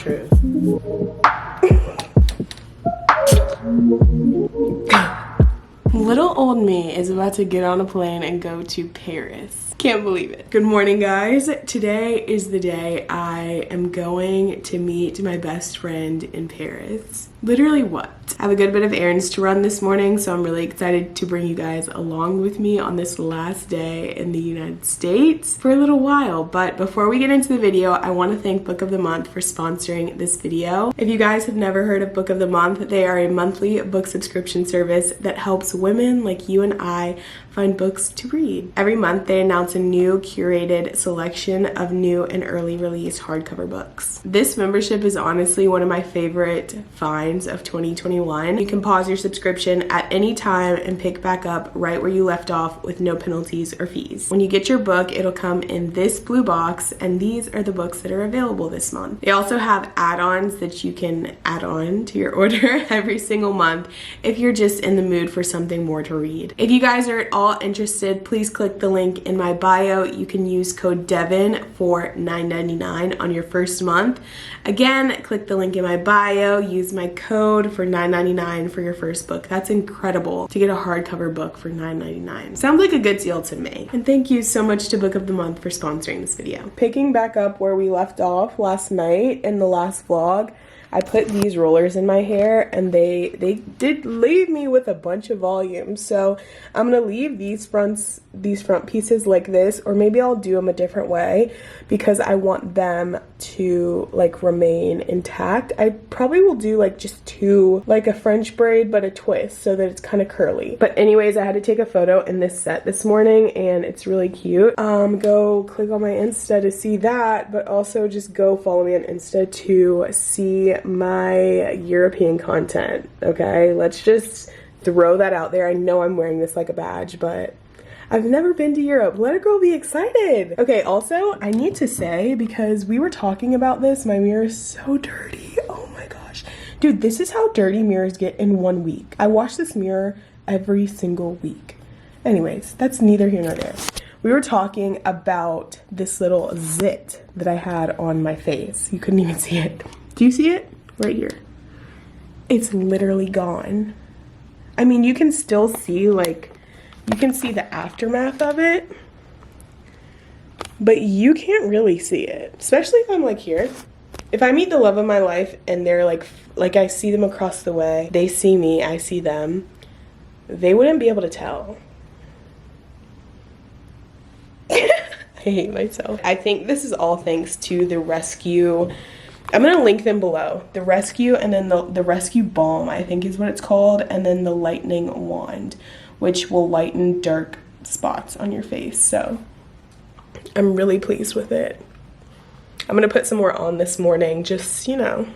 truth. Little old me is about to get on a plane and go to Paris. Can't believe it. Good morning, guys. Today is the day I am going to meet my best friend in Paris. Literally what? I have a good bit of errands to run this morning, so I'm really excited to bring you guys along with me on this last day in the United States for a little while. But before we get into the video, I want to thank Book of the Month for sponsoring this video. If you guys have never heard of Book of the Month, they are a monthly book subscription service that helps women like you and I find books to read. Every month they announce a new curated selection of new and early release hardcover books. This membership is honestly one of my favorite finds of 2021. You can pause your subscription at any time and pick back up right where you left off with no penalties or fees. When you get your book, it'll come in this blue box, and these are the books that are available this month. They also have add-ons that you can add on to your order every single month if you're just in the mood for something more to read. If you guys are at all interested, please click the link in my bio. You can use code Devon for $9.99 on your first month. Again, click the link in my bio, use my code for $9.99 for your first book. That's incredible to get a hardcover book for $9.99. Sounds like a good deal to me. And thank you so much to Book of the Month for sponsoring this video. Picking back up where we left off last night in the last vlog, I put these rollers in my hair and they did leave me with a bunch of volume. So I'm gonna leave these front pieces like this, or maybe I'll do them a different way because I want them to like remain intact. I probably will do like just two, like a French braid but a twist so that it's kind of curly. But anyways, I had to take a photo in this set this morning and it's really cute. Go click on my Insta to see that, but also just go follow me on Insta to see my European content. Okay, let's just throw that out there. I know I'm wearing this like a badge, but I've never been to Europe. Let a girl be excited. Okay, also, I need to say, because we were talking about this, my mirror is so dirty. Oh my gosh. Dude, this is how dirty mirrors get in 1 week. I wash this mirror every single week. Anyways, that's neither here nor there. We were talking about this little zit that I had on my face. You couldn't even see it. Do you see it? Right here. It's literally gone. I mean, you can still see, like, you can see the aftermath of it, but you can't really see it, especially if I'm like here. If I meet the love of my life and they're like I see them across the way, they see me, I see them, they wouldn't be able to tell. I hate myself. I think this is all thanks to the Rescue. I'm gonna link them below. The Rescue, and then the Rescue Balm, I think is what it's called, and then the Lightening Wand, which will lighten dark spots on your face. So I'm really pleased with it. I'm gonna put some more on this morning, just, you know,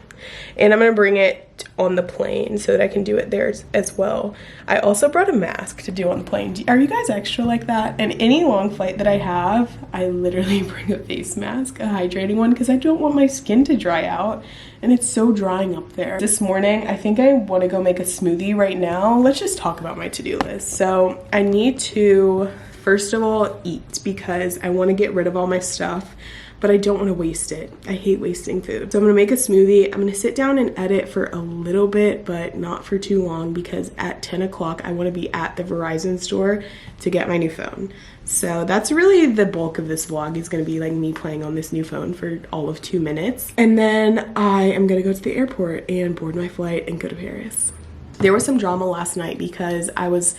and I'm gonna bring it on the plane so that I can do it there as well. I also brought a mask to do on the plane. Are you guys extra like that? And any long flight that I have, I literally bring a face mask, a hydrating one, because I don't want my skin to dry out, and it's so drying up there. This morning, I think I want to go make a smoothie right now. Let's just talk about my to-do list. So I need to, first of all, eat, because I want to get rid of all my stuff, but I don't want to waste it. I hate wasting food. So I'm gonna make a smoothie. I'm gonna sit down and edit for a little bit, but not for too long, because at 10 o'clock, I wanna be at the Verizon store to get my new phone. So that's really the bulk of this vlog, is gonna be like me playing on this new phone for all of 2 minutes. And then I am gonna go to the airport and board my flight and go to Paris. There was some drama last night because I was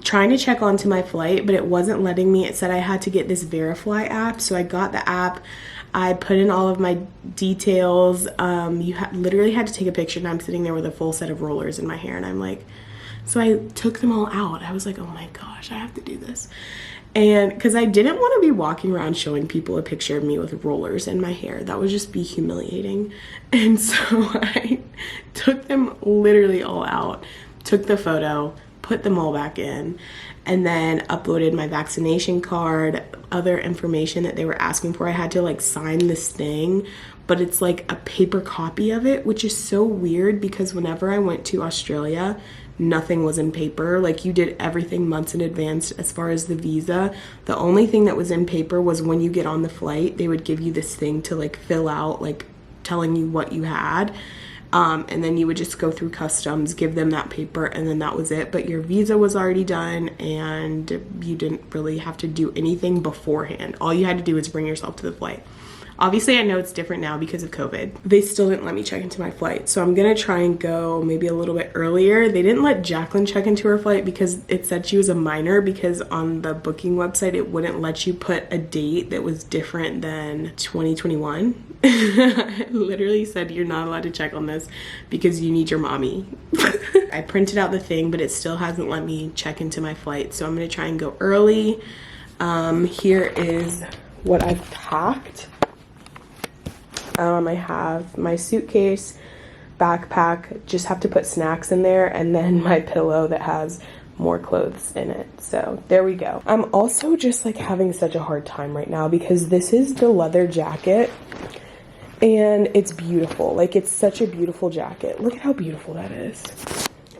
trying to check onto my flight, but it wasn't letting me. It said I had to get this Verify app, so I got the app. I put in all of my details. You literally had to take a picture, and I'm sitting there with a full set of rollers in my hair, and I'm like, so I took them all out. I was like, oh my gosh, I have to do this. And because I didn't want to be walking around showing people a picture of me with rollers in my hair. That would just be humiliating. And so I took them literally all out, took the photo, put them all back in, and then uploaded my vaccination card, other information that they were asking for. I had to like sign this thing, but it's like a paper copy of it, which is so weird because whenever I went to Australia, nothing was in paper. Like, you did everything months in advance as far as the visa. The only thing that was in paper was when you get on the flight, they would give you this thing to like fill out like telling you what you had. And then you would just go through customs, give them that paper, and then that was it. But your visa was already done and you didn't really have to do anything beforehand. All you had to do was bring yourself to the flight. Obviously, I know it's different now because of COVID. They still didn't let me check into my flight. So I'm gonna try and go maybe a little bit earlier. They didn't let Jacqueline check into her flight because it said she was a minor, because on the booking website, it wouldn't let you put a date that was different than 2021. It literally said you're not allowed to check on this because you need your mommy. I printed out the thing, but it still hasn't let me check into my flight. So I'm gonna try and go early. Here is what I've packed. I have my suitcase, backpack, just have to put snacks in there, and then my pillow that has more clothes in it. So there we go. I'm also just like having such a hard time right now because this is the leather jacket and it's beautiful. Like, it's such a beautiful jacket. Look at how beautiful that is.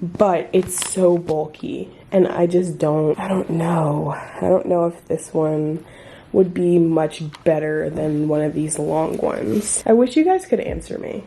But it's so bulky and I don't know. I don't know if this one would be much better than one of these long ones. I wish you guys could answer me.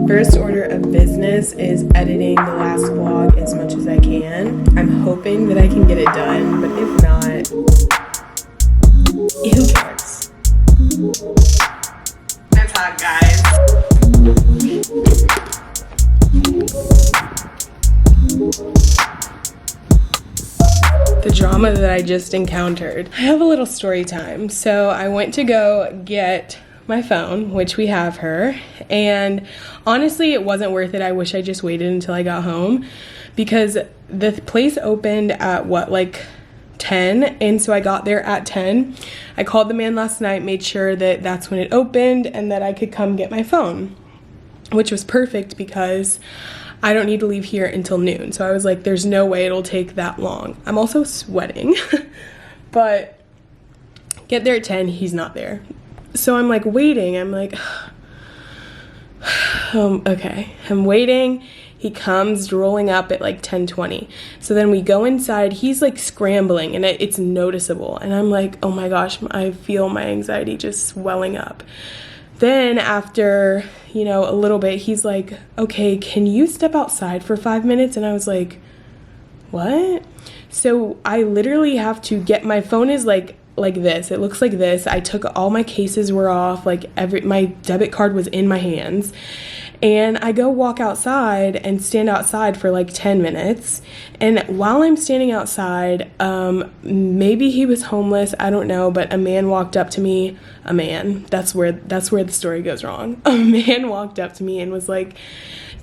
First order of business is editing the last vlog as much as I can. I'm hoping that I can get it done, but if not, who cares? That's hot, guys. The drama that I just encountered. I have a little story time. So I went to go get my phone, which we have her, and honestly it wasn't worth it. I wish I just waited until I got home because the place opened at what, like 10, and so I got there at 10. I called the man last night, made sure that that's when it opened and that I could come get my phone, which was perfect because I don't need to leave here until noon. So I was like, there's no way it'll take that long. I'm also sweating but get there at 10, he's not there. So I'm like waiting, I'm like, okay, I'm waiting. He comes rolling up at like 10:20. So then we go inside, he's like scrambling and it's noticeable. And I'm like, oh my gosh, I feel my anxiety just swelling up. Then after, you know, a little bit, he's like, okay, can you step outside for 5 minutes? And I was like, what? So I literally have to get, my phone is like this, it looks like this. I took, all my cases were off, like my debit card was in my hands, and I go walk outside and stand outside for like 10 minutes. And while I'm standing outside, maybe he was homeless, I don't know, but a man walked up to me. A man, that's where the story goes wrong. A man walked up to me and was like,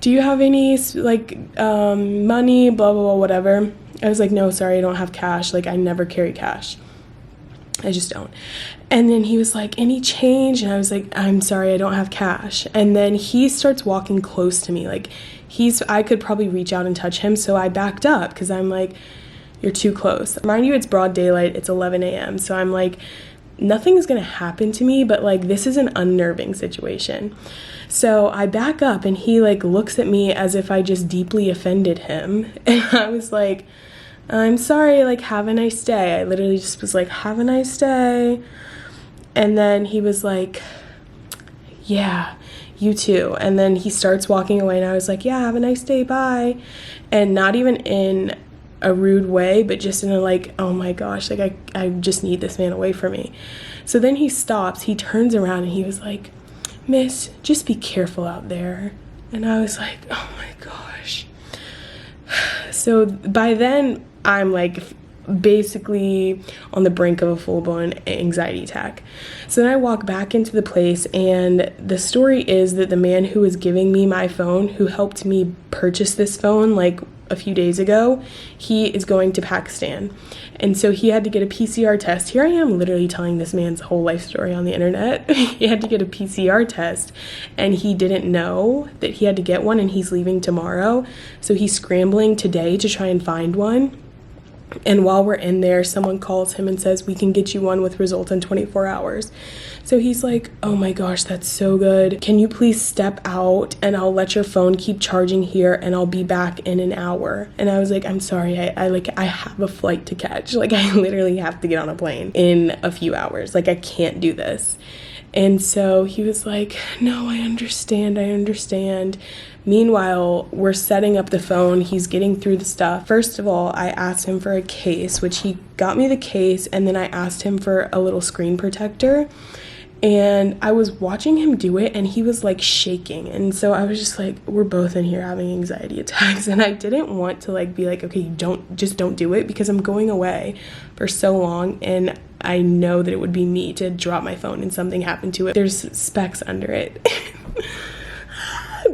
do you have any like money, blah blah blah, whatever. I was like, no, sorry, I don't have cash, like I never carry cash, I just don't. And then he was like, any change? And I was like, I'm sorry, I don't have cash. And then he starts walking close to me, like I could probably reach out and touch him. So I backed up because I'm like, you're too close. Mind you, it's broad daylight, it's 11 a.m. So I'm like, nothing's gonna happen to me, but like this is an unnerving situation. So I back up and he like looks at me as if I just deeply offended him. And I was like, I'm sorry, like have a nice day. I literally just was like, have a nice day. And then he was like, yeah, you too. And then he starts walking away and I was like, yeah, have a nice day, bye. And not even in a rude way, but just in a like, oh my gosh, like I just need this man away from me. So then he stops, he turns around and he was like, miss, just be careful out there. And I was like, oh my gosh. So by then I'm like basically on the brink of a full-blown anxiety attack. So then I walk back into the place, and the story is that the man who was giving me my phone, who helped me purchase this phone like a few days ago, he is going to Pakistan. And so he had to get a PCR test. Here I am literally telling this man's whole life story on the internet. He had to get a PCR test and he didn't know that he had to get one, and he's leaving tomorrow. So he's scrambling today to try and find one. And while we're in there, someone calls him and says, we can get you one with results in 24 hours. So he's like, oh my gosh, that's so good. Can you please step out and I'll let your phone keep charging here and I'll be back in an hour. And I was like, I'm sorry, I have a flight to catch. Like, I literally have to get on a plane in a few hours. Like, I can't do this. And so he was like, no, I understand. Meanwhile, we're setting up the phone. He's getting through the stuff. First of all, I asked him for a case, which he got me the case. And then I asked him for a little screen protector. And I was watching him do it and he was like shaking. And so I was just like, we're both in here having anxiety attacks. And I didn't want to like be like, okay, don't do it, because I'm going away for so long. And I know that it would be me to drop my phone and something happened to it. There's specs under it.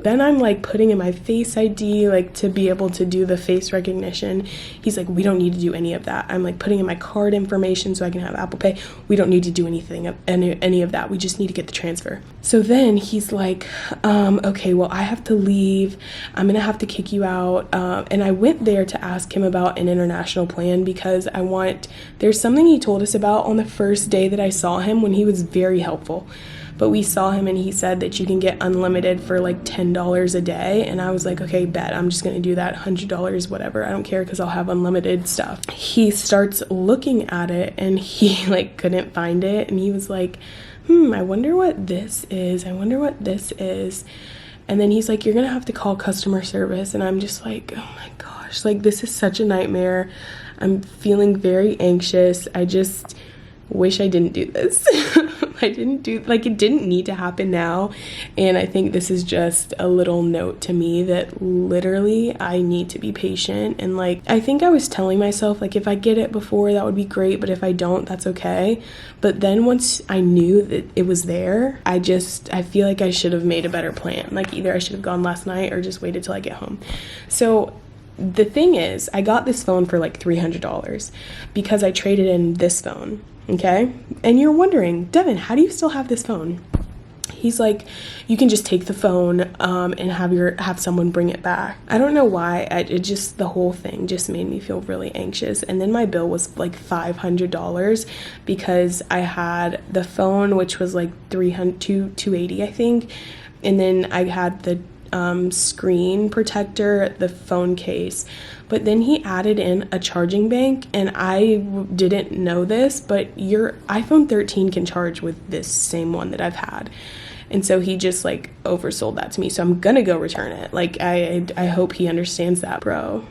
Then I'm like putting in my Face ID, like to be able to do the face recognition. He's like, we don't need to do any of that. I'm like putting in my card information so I can have Apple Pay. We don't need to do any of that. We just need to get the transfer. So then he's like, okay, well, I have to leave. I'm gonna have to kick you out. And I went there to ask him about an international plan because there's something he told us about on the first day that I saw him when he was very helpful. But we saw him and he said that you can get unlimited for like $10 a day. And I was like, okay, bet. I'm just going to do that. $100, whatever. I don't care, because I'll have unlimited stuff. He starts looking at it and he like couldn't find it. And he was like, I wonder what this is. And then he's like, you're going to have to call customer service. And I'm just like, oh my gosh, like this is such a nightmare. I'm feeling very anxious. I just wish I didn't do this. It didn't need to happen now. And I think this is just a little note to me that literally I need to be patient. And like, I think I was telling myself, like, if I get it before, that would be great. But if I don't, that's okay. But then once I knew that it was there, I feel like I should have made a better plan. Like, either I should have gone last night or just waited till I get home. So the thing is, I got this phone for like $300 because I traded in this phone. Okay. And you're wondering, Devon, how do you still have this phone? He's like, you can just take the phone and have someone bring it back. I don't know why. The whole thing just made me feel really anxious. And then my bill was like $500 because I had the phone, which was like $280, I think. And then I had the screen protector, the phone case. But then he added in a charging bank, and I didn't know this, but your iPhone 13 can charge with this same one that I've had. And so he just like oversold that to me. So I'm gonna go return it. Like, I hope he understands that, bro.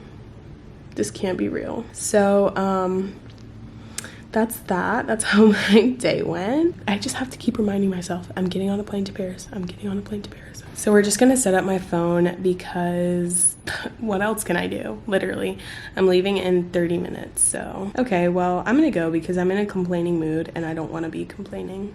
This can't be real. So that's that. That's how my day went. I just have to keep reminding myself, I'm getting on a plane to Paris. So we're just gonna set up my phone because what else can I do? Literally, I'm leaving in 30 minutes. So, okay, well, I'm gonna go because I'm in a complaining mood and I don't wanna be complaining.